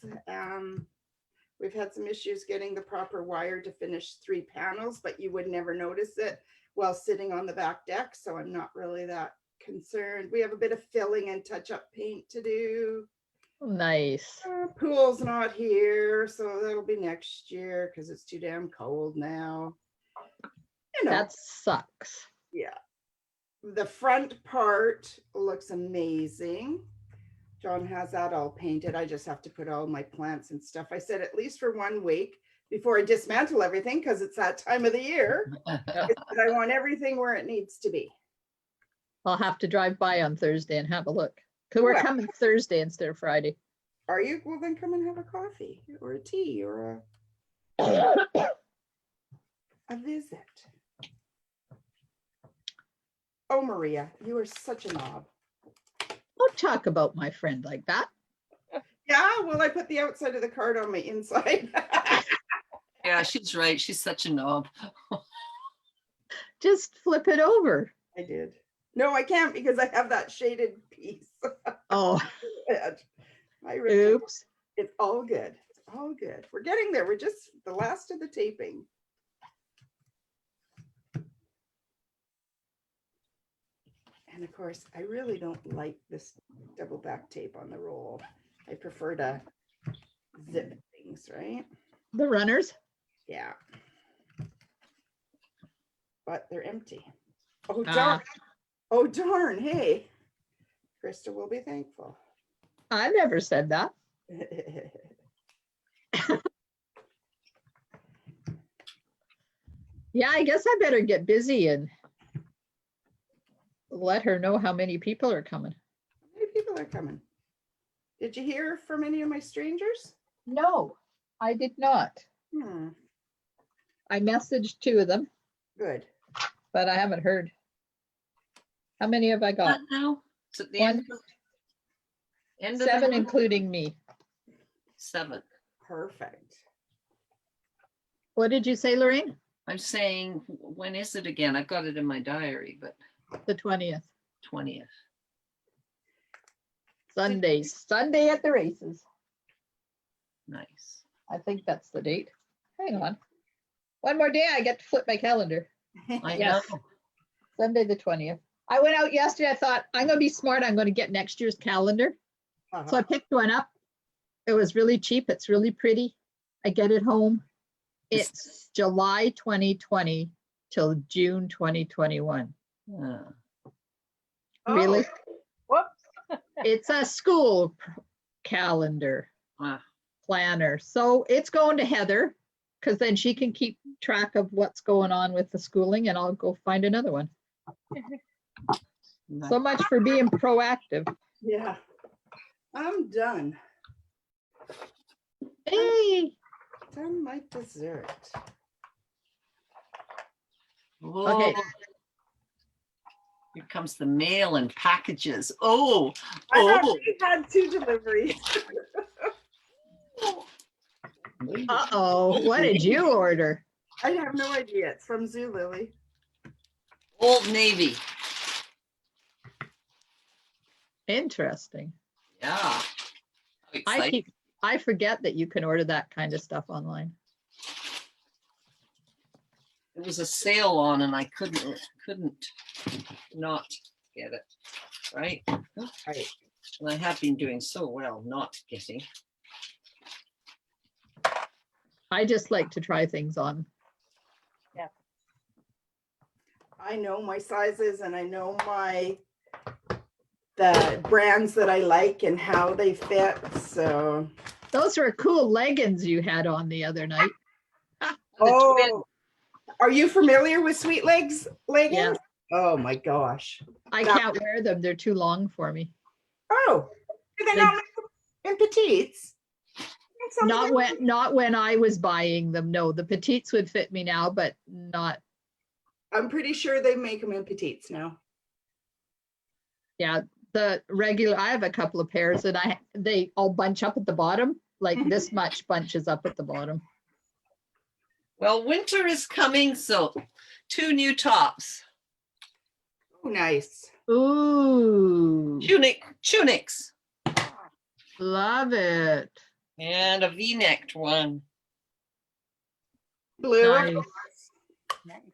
We've had some issues getting the proper wire to finish 3 panels, but you would never notice it while sitting on the back deck. So I'm not really that concerned. We have a bit of filling and touch-up paint to do. Nice. Pool's not here, so that'll be next year because it's too damn cold now. You know, That sucks. yeah. The front part looks amazing. John has that all painted. I just have to put all my plants and stuff. I said at least for 1 week before I dismantle everything because it's that time of the year. I said I want everything where it needs to be. I'll have to drive by on Thursday and have a look. Because we're Well- coming Thursday instead of Friday. Are you? Well, then come and have a coffee or a tea or a visit. Oh, Maria, you are such a knob. Don't talk about my friend like that. Yeah, well, I put the outside of the card on my inside. Yeah, she's right. She's such a knob. Just flip it over. I did. No, I can't because I have that shaded piece. Oh, I really, oops. it's all good. It's all good. We're getting there. We're just the last of the taping. And of course, I really don't like this double back tape on the roll. I prefer to zip things, right? The runners. Yeah. But they're empty. Oh, Ah. darn. Oh, darn. Hey, Krista will be thankful. I never said that. Yeah, I guess I better get busy and let her know how many people are coming. How many people are coming? Did you hear from any of my strangers? No, I did not. I messaged 2 of them, Good. but I haven't heard. How many have I got? What now? Is it the One. end of the 7, month? including me. 7. Perfect. What did you say, Lorraine? I'm saying, when is it again? I've got it in my diary, but The 20th. 20th. Sunday at the races. Nice. I think that's the date. Hang on. One more day, I get to flip my calendar. I Yes. know. Sunday, the 20th. I went out yesterday. I thought, I'm going to be smart. I'm going to get next year's calendar. So I picked one up. It was really cheap. It's really pretty. I get it home. It's July 2020 till June 2021. Uh, Really? Whoops. It's a school calendar ah, planner. So it's going to Heather because then she can keep track of what's going on with the schooling and I'll go find another one. nice. So much for being proactive. Yeah. I'm done. Hey, Done my dessert. okay. Whoa. Here comes the mail and packages. Oh, I thought oh. we had 2 deliveries. Uh-oh, what did you order? I have no idea. It's from Zoo Lily. Old Navy. Interesting. Yeah. How exciting. I forget that you can order that kind of stuff online. There was a sale on and I couldn't not get it. Right? Right. And I have been doing so well not getting. I just like to try things on. I know my sizes and I know the brands that I like and how they fit. So, Those were cool leggings you had on the other night. oh, are you familiar with Sweet Legs leggings? Yeah. Oh my gosh. I can't wear them. They're too long for me. Oh, do they not make them in petites? Some of them- Not when I was buying them. No, the petites would fit me now, but not. I'm pretty sure they make them in petites now. Yeah, the regular. I have a couple of pairs, and they all bunch up at the bottom. Like this much bunches up at the bottom. Well, winter is coming, so 2 new tops. Oh, nice. Ooh, Tunics. love it. And a V-necked one. Blue. Nice.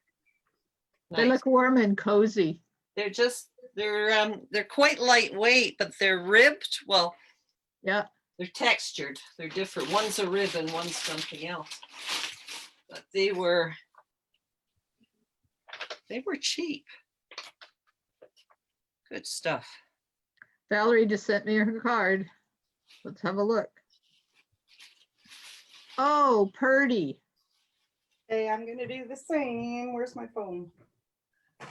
They Nice. look warm and cozy. They're quite lightweight, but they're ribbed. Well, Yeah. they're textured. They're different. One's a rib and one's something else. But they were cheap. Good stuff. Valerie just sent me her card. Let's have a look. Oh, Purdy. Hey, I'm going to do the same. Where's my phone?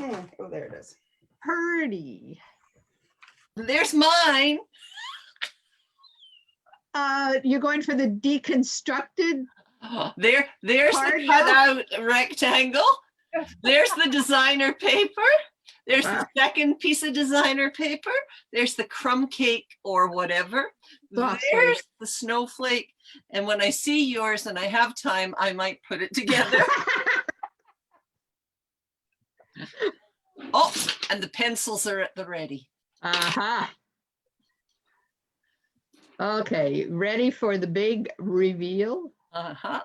Oh, there it is. Purdy. There's mine. You're going for the deconstructed. There's Card the now? cutout rectangle. There's the designer paper. There's the second piece of designer paper. There's the crumb cake or whatever. Snowflake. There's the snowflake. And when I see yours and I have time, I might put it together. Oh, and the pencils are at the ready. Aha. Okay, ready for the big reveal? Uh-huh.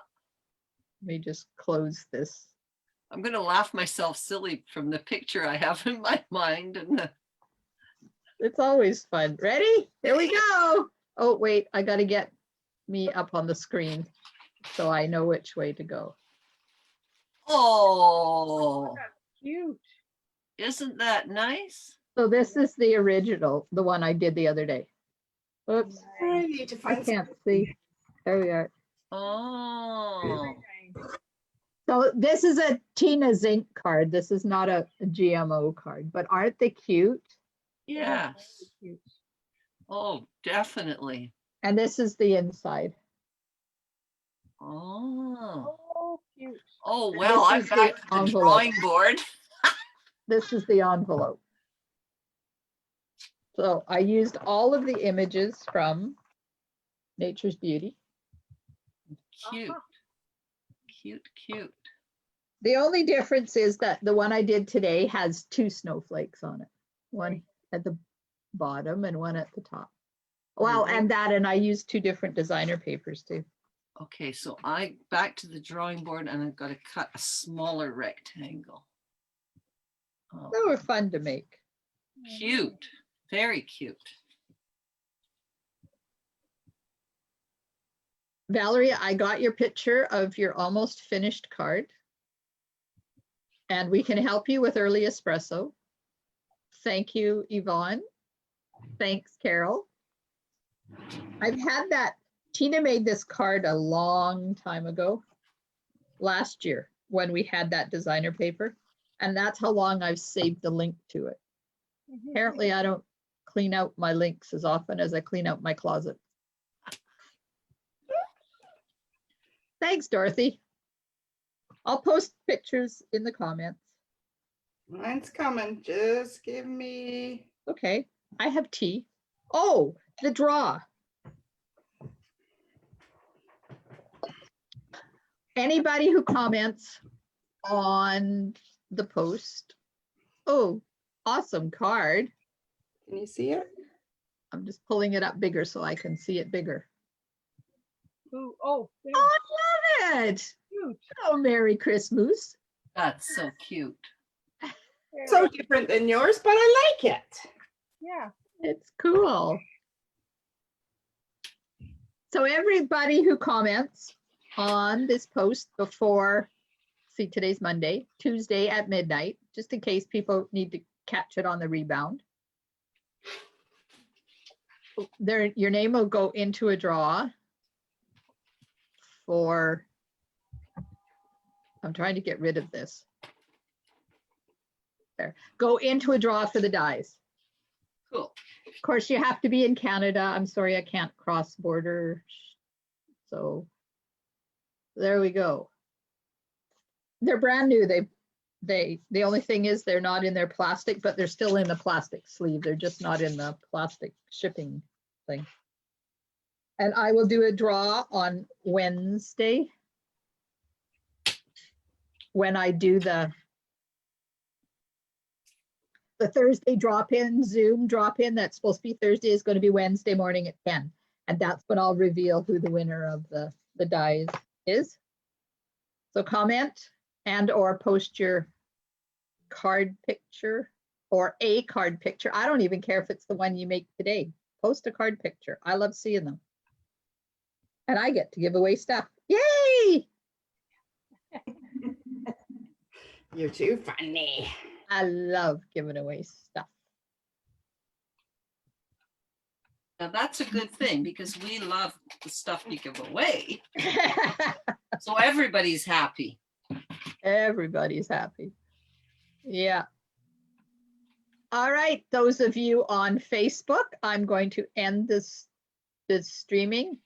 Let me just close this. I'm going to laugh myself silly from the picture I have in my mind. And It's always fun. Ready? Here we go. Oh, wait, I gotta get me up on the screen so I know which way to go. Oh, That's cute. isn't that nice? So this is the original, the one I did the other day. Oops, I need to I find can't see. There we are. Oh, So this is a Tina Zink card. This is not a GMO card, but aren't they cute? yes. Cute. Oh, definitely. And this is the inside. Oh, Oh, cute. oh, And well, this I'm is the back to the envelope. drawing board. This is the envelope. So I used all of the images from Nature's Beauty. Cute, Uh-huh. cute, cute. The only difference is that the one I did today has 2 snowflakes on it. One at the bottom and one at the top. Well, and I used 2 different designer papers too. Okay, so I back to the drawing board and I've got to cut a smaller rectangle. Oh, They were fun to make. cute, very cute. Valerie, I got your picture of your almost finished card. And we can help you with early espresso. Thank you, Yvonne. Thanks, Carol. I've had that. Tina made this card a long time ago, last year, when we had that designer paper. And that's how long I've saved the link to it. Apparently, I don't clean out my links as often as I clean out my closet. Thanks, Dorothy. I'll post pictures in the comments. Mine's coming. Just give me. Okay, I have tea. Oh, the draw. Anybody who comments on the post. Oh, awesome card. Can you see it? I'm just pulling it up bigger so I can see it bigger. Ooh, oh, there. Oh, I love it. Cute. Oh, Merry Christmas. That's so cute. There. So different than yours, but I like it. Yeah. It's cool. So everybody who comments on this post before, see, today's Monday, Tuesday at midnight, just in case people need to catch it on the rebound. Your name will go into a draw for, I'm trying to get rid of this. There, go into a draw for the dies. Cool. Of course, you have to be in Canada. I'm sorry, I can't cross border. So there we go. They're brand new. The only thing is they're not in their plastic, but they're still in the plastic sleeve. They're just not in the plastic shipping thing. And I will do a draw on Wednesday when I do the Thursday drop-in, Zoom drop-in. That's supposed to be Thursday, is going to be Wednesday morning at 10. And that's when I'll reveal who the winner of the dies is. So comment and or post your card picture or a card picture. I don't even care if it's the one you make today. Post a card picture. I love seeing them. And I get to give away stuff. Yay! You're too funny. I love giving away stuff. Now that's a good thing because we love the stuff you give away. So everybody's happy. Everybody's happy. Yeah. All right, those of you on Facebook, I'm going to end this streaming.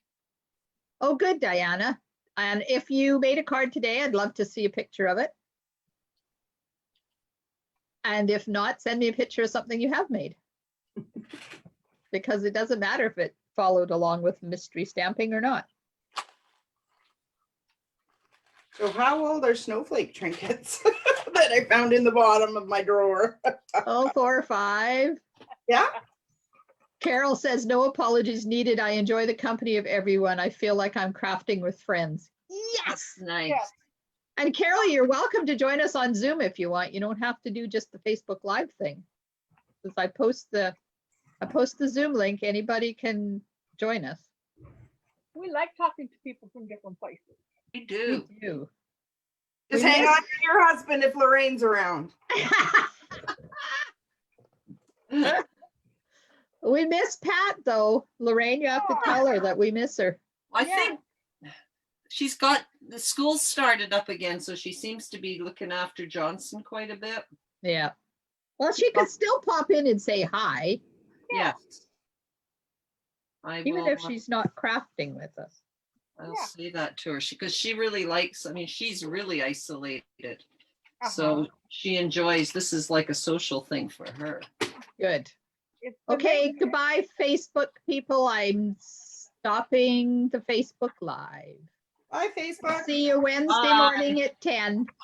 Oh, good, Diana. And if you made a card today, I'd love to see a picture of it. And if not, send me a picture of something you have made. Because it doesn't matter if it followed along with mystery stamping or not. So how old are snowflake trinkets that I found in the bottom of my drawer? Oh, 4 or 5. Yeah. Carol says, no apologies needed. I enjoy the company of everyone. I feel like I'm crafting with friends. Yes. That's nice. Yeah. And Carol, you're welcome to join us on Zoom if you want. You don't have to do just the Facebook Live thing. Because I post the I post the Zoom link. Anybody can join us. We like talking to people from different places. We We do. do. Just We hang miss- on to your husband if Lorraine's around. We miss Pat though. Lorraine, you have to tell her that we miss her. I Yeah. think she's got the school started up again, so she seems to be looking after Johnson quite a bit. Yeah. Well, she could still pop in and say hi, Yes. I even will, if she's not crafting with us. I'll Yeah. say that to her. Because she really likes, I mean, she's really isolated. Uh-huh. So she enjoys, this is like a social thing for her. Good. It's the Okay, main- goodbye, Facebook people. I'm stopping the Facebook Live. Bye, Facebook. See you Wednesday Bye. morning at 10.